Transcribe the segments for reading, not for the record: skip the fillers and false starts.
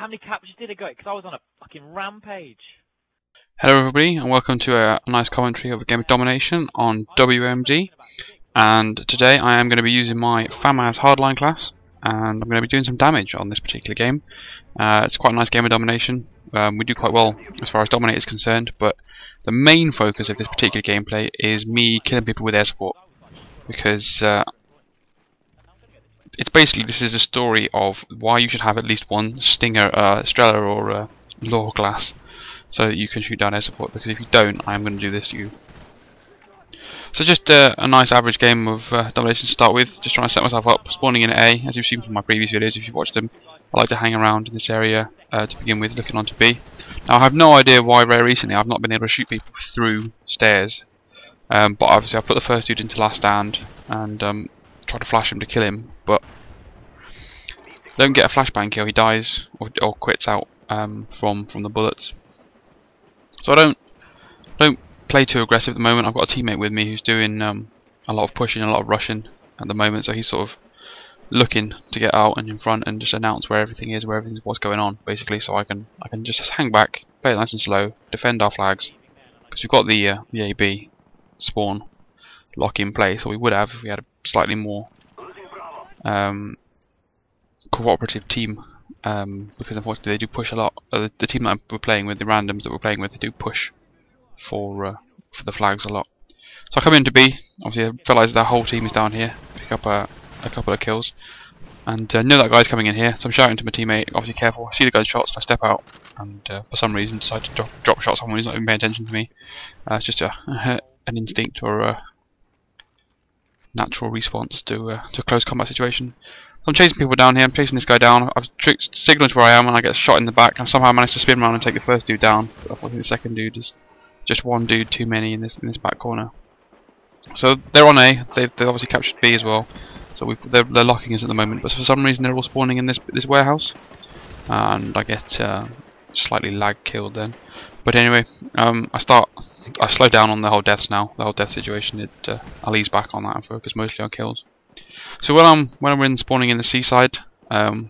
How many captures did it go? Because I was on a fucking rampage. Hello everybody, and welcome to a nice commentary of a game of Domination on WMD. And today I am going to be using my Famas Hardline class, and I'm going to be doing some damage on this particular game. It's quite a nice game of Domination. We do quite well as far as Dominate is concerned, but the main focus of this particular gameplay is me killing people with air support. Because it's basically, this is a story of why you should have at least one Stinger, Strela or Law class, so that you can shoot down air support, because if you don't, I'm going to do this to you. So just a nice average game of Domination to start with, just trying to set myself up, spawning in at A, as you've seen from my previous videos if you've watched them. I like to hang around in this area to begin with, looking on to B. Now I have no idea why very recently I've not been able to shoot people through stairs, but obviously I put the first dude into last stand and try to flash him to kill him, but don't get a flashbang kill, he dies or quits out from the bullets. So I don't play too aggressive at the moment. I've got a teammate with me who's doing a lot of pushing, a lot of rushing at the moment, so he's sort of looking to get out and in front and just announce where everything is, what's going on, basically, so I can just hang back, play it nice and slow, defend our flags, because we've got the AB spawn lock in place, or we would have if we had a slightly more cooperative team, because unfortunately they do push a lot. The team that we're playing with, the randoms that we're playing with, they do push for the flags a lot. So I come into B, obviously I realise that whole team is down here, pick up a couple of kills, and know that guy's coming in here, so I'm shouting to my teammate, obviously careful, I see the gunshots, I step out, and for some reason decide to drop shots on someone who's not even paying attention to me. It's just an instinct or a natural response to a close combat situation. So I'm chasing people down here, I'm chasing this guy down, I've signalled to where I am and I get shot in the back, and somehow I managed to spin around and take the first dude down, but unfortunately the second dude is just one dude too many in this back corner. So they're on A, they've obviously captured B as well, so they're locking us at the moment, but for some reason they're all spawning in this warehouse, and I get slightly lag killed then. But anyway, I slow down on the whole deaths now, the whole death situation. I'll ease back on that and focus mostly on kills. So when we're in spawning in the seaside, when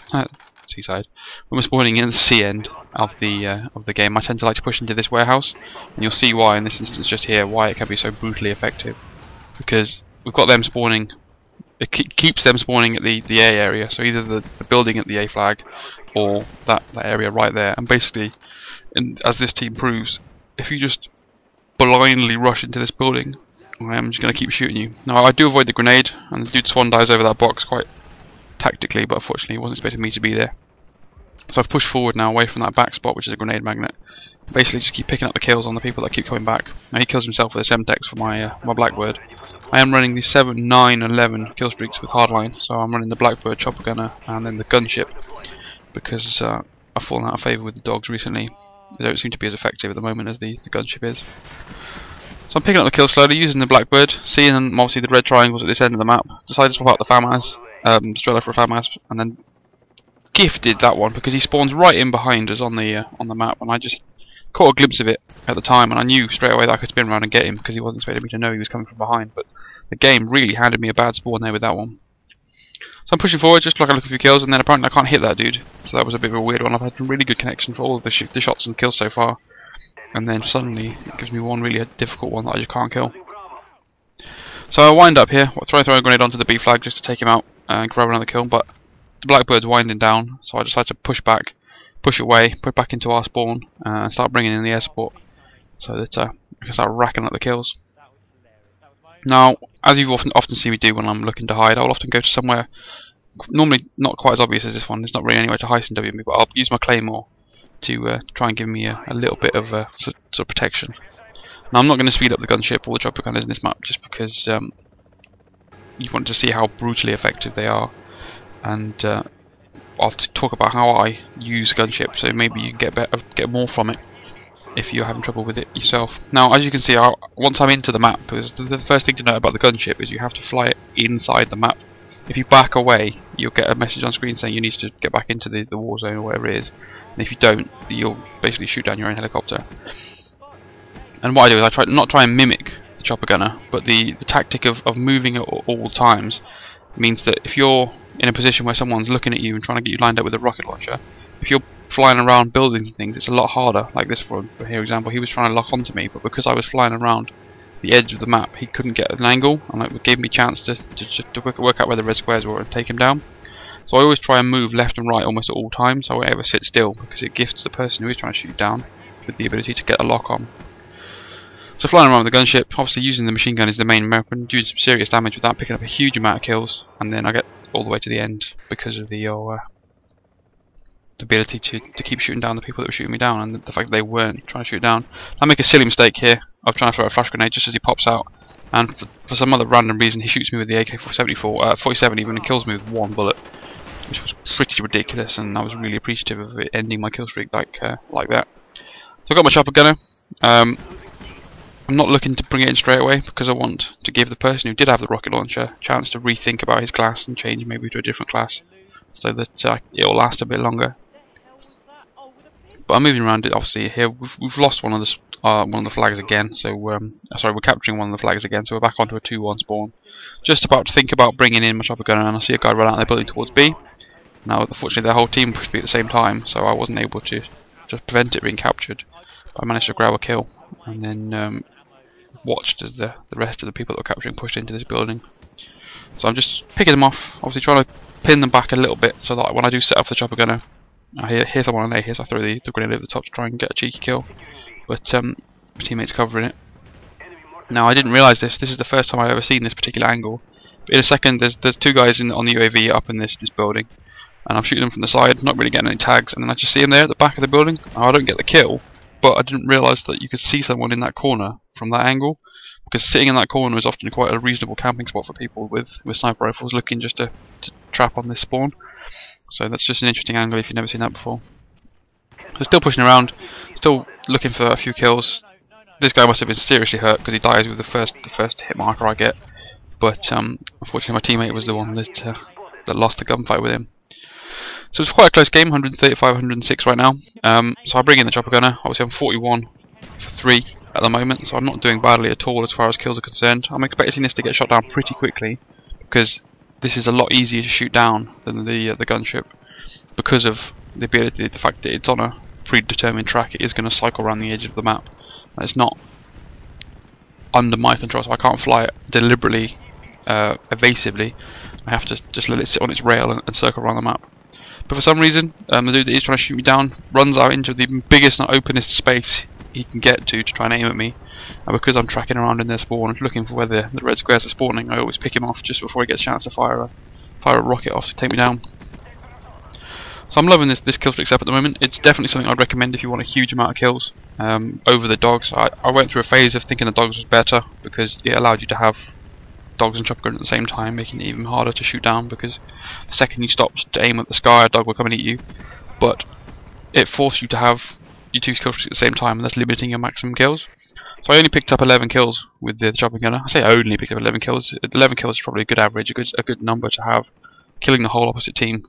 we're spawning in the C end of the game, I tend to like to push into this warehouse, and you'll see why in this instance just here why it can be so brutally effective, because we've got them spawning. It keeps them spawning at the A area, so either the building at the A flag or that area right there. And basically, as this team proves, if you just blindly rush into this building, I am just going to keep shooting you. Now I do avoid the grenade, and the dude swan dives over that box quite tactically, but unfortunately he wasn't expecting me to be there. So I've pushed forward now away from that back spot, which is a grenade magnet. Basically just keep picking up the kills on the people that keep coming back. Now he kills himself with a Semtex for my Blackbird. I am running the 7, 9, 11 Killstreaks with Hardline, so I'm running the Blackbird, Chopper Gunner, and then the Gunship, because I've fallen out of favour with the dogs recently. They don't seem to be as effective at the moment as the Gunship is. So I'm picking up the kills slowly, using the Blackbird, seeing obviously the red triangles at this end of the map. Decided to swap out the Famas, Strela for a Famas, and then gifted that one because he spawns right in behind us on the map, and I just caught a glimpse of it at the time, and I knew straight away that I could spin around and get him because he wasn't expecting me to know he was coming from behind. But the game really handed me a bad spawn there with that one. So I'm pushing forward, just like I look a few kills, and then apparently I can't hit that dude. So that was a bit of a weird one. I've had some really good connection for all of the shots and kills so far, and then suddenly it gives me one really difficult one that I just can't kill. So I wind up here, throw a grenade onto the B flag just to take him out and grab another kill, but the Blackbird's winding down, so I decide to push back, push away, put back into our spawn, and start bringing in the air support, so that I can start racking up the kills. Now, as you've often seen me do when I'm looking to hide, I'll often go to somewhere normally not quite as obvious as this one. There's not really anywhere to heist in WMD, but I'll use my claymore to try and give me a little bit of sort of protection. Now I'm not going to speed up the gunship or the chopper gunners in this map, just because you want to see how brutally effective they are, and I'll talk about how I use gunship, so maybe you can get more from it if you're having trouble with it yourself. Now, as you can see, once I'm into the map, the first thing to know about the gunship is you have to fly it inside the map. If you back away, you'll get a message on screen saying you need to get back into the war zone or whatever it is, and if you don't, you'll basically shoot down your own helicopter. And what I do is I not try and mimic the chopper gunner, but the tactic of moving at all times means that if you're in a position where someone's looking at you and trying to get you lined up with a rocket launcher, if you're flying around buildings and things, it's a lot harder. Like this for here example, he was trying to lock onto me, but because I was flying around the edge of the map, he couldn't get an angle, and it gave me a chance to work out where the red squares were and take him down. So I always try and move left and right almost at all times, so I won't ever sit still, because it gifts the person who is trying to shoot down with the ability to get a lock on. So flying around with the gunship, obviously using the machine gun is the main weapon, doing some serious damage without picking up a huge amount of kills, and then I get all the way to the end because of the ability to keep shooting down the people that were shooting me down, and the fact that they weren't trying to shoot down. I make a silly mistake here of trying to throw a flash grenade just as he pops out, and for some other random reason he shoots me with the AK-47 even, and kills me with one bullet, which was pretty ridiculous, and I was really appreciative of it ending my kill streak like that. So I got my chopper gunner. I'm not looking to bring it in straight away because I want to give the person who did have the rocket launcher a chance to rethink about his class and change maybe to a different class, so that it will last a bit longer. But I'm moving around it. Obviously here we've lost one of the flags again, so sorry, we're capturing one of the flags again, so we're back onto a 2-1 spawn. Just about to think about bringing in my chopper gunner, and I see a guy run out there building towards B. Now unfortunately their whole team pushed B at the same time, so I wasn't able to just prevent it being captured. But I managed to grab a kill, and then watched as the rest of the people that were capturing pushed into this building. So I'm just picking them off, obviously trying to pin them back a little bit, so that when I do set up the chopper gunner, I hear someone on A here, so I throw the grenade over the top to try and get a cheeky kill. But my teammate's covering it. Now I didn't realise this is the first time I've ever seen this particular angle. But in a second there's two guys on the UAV up in this building, and I'm shooting them from the side, not really getting any tags, and then I just see them there at the back of the building. I don't get the kill, but I didn't realise that you could see someone in that corner from that angle, because sitting in that corner is often quite a reasonable camping spot for people with sniper rifles looking just to trap on this spawn. So that's just an interesting angle if you've never seen that before. So still pushing around, still looking for a few kills. This guy must have been seriously hurt because he dies with the first hit marker I get. But unfortunately my teammate was the one that lost the gunfight with him. So it's quite a close game, 135-106 right now. So I bring in the chopper gunner. Obviously I'm 41 for 3 at the moment, so I'm not doing badly at all as far as kills are concerned. I'm expecting this to get shot down pretty quickly, because this is a lot easier to shoot down than the gunship, because of the fact that it's on a predetermined track. It is going to cycle around the edge of the map, and it's not under my control, so I can't fly it deliberately evasively. I have to just let it sit on its rail and circle around the map. But for some reason, the dude that is trying to shoot me down runs out into the biggest and openest space he can get to try and aim at me, and because I'm tracking around in their spawn and looking for where the red squares are spawning, I always pick him off just before he gets a chance to fire a rocket off to take me down. So I'm loving this Killstreaks up at the moment. It's definitely something I'd recommend if you want a huge amount of kills over the dogs. I went through a phase of thinking the dogs was better because it allowed you to have dogs and chopper gun at the same time, making it even harder to shoot down, because the second you stopped to aim at the sky, a dog will come and eat you. But it forced you to have your 2 Killstreaks at the same time, and that's limiting your maximum kills. So I only picked up 11 kills with the chopper gunner. I say I only picked up 11 kills. 11 kills is probably a good average, a good number to have, killing the whole opposite team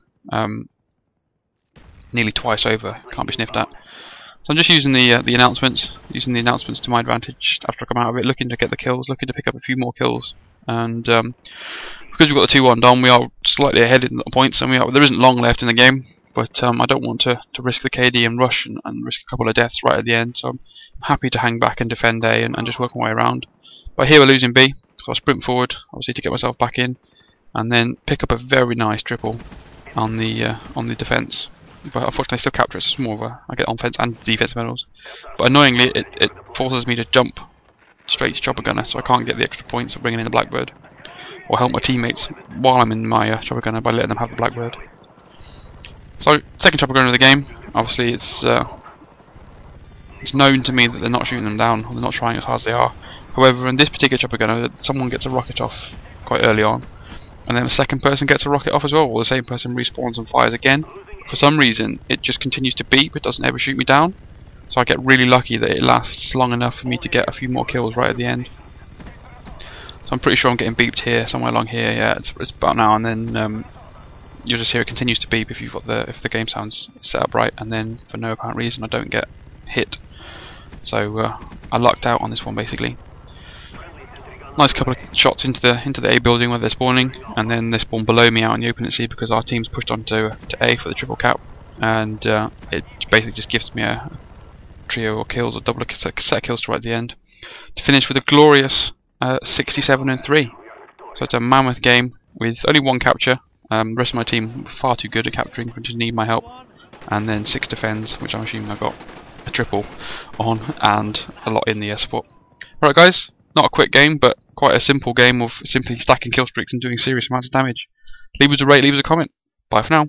nearly twice over. Can't be sniffed at. So I'm just using the announcements to my advantage after I come out of it, looking to get the kills, looking to pick up a few more kills. And because we've got the 2-1 done, we are slightly ahead in the points, and there isn't long left in the game. But I don't want to risk the KD and rush and risk a couple of deaths right at the end. So I'm happy to hang back and defend A and just work my way around. But here we're losing B, so I sprint forward, obviously to get myself back in, and then pick up a very nice triple on the defence. But unfortunately I still capture it, so it's more of I get offense and defense medals. But annoyingly it forces me to jump straight to chopper gunner, so I can't get the extra points of bringing in the Blackbird, or help my teammates while I'm in my chopper gunner by letting them have the Blackbird. So second chopper gunner of the game. Obviously it's known to me that they're not shooting them down, or they're not trying as hard as they are. However, in this particular chopper gunner, someone gets a rocket off quite early on, and then the second person gets a rocket off as well, or the same person respawns and fires again. For some reason it just continues to beep, it doesn't ever shoot me down, so I get really lucky that it lasts long enough for me to get a few more kills right at the end. So I'm pretty sure I'm getting beeped here, somewhere along here. Yeah, it's about now, and then you'll just hear it continues to beep if the game sounds set up right, and then for no apparent reason I don't get hit. So I lucked out on this one basically. Nice couple of shots into the A building where they're spawning, and then they spawn below me out in the open at sea because our team's pushed on to A for the triple cap. and it basically just gives me a trio of kills or double set of kills right at the end to finish with a glorious 67-3. So it's a mammoth game with only 1 capture. The rest of my team far too good at capturing, which need my help, and then 6 defends, which I'm assuming I got a triple on, and a lot in the support. Alright guys, not a quick game, but quite a simple game of simply stacking kill streaks and doing serious amounts of damage. Leave us a rate, leave us a comment. Bye for now.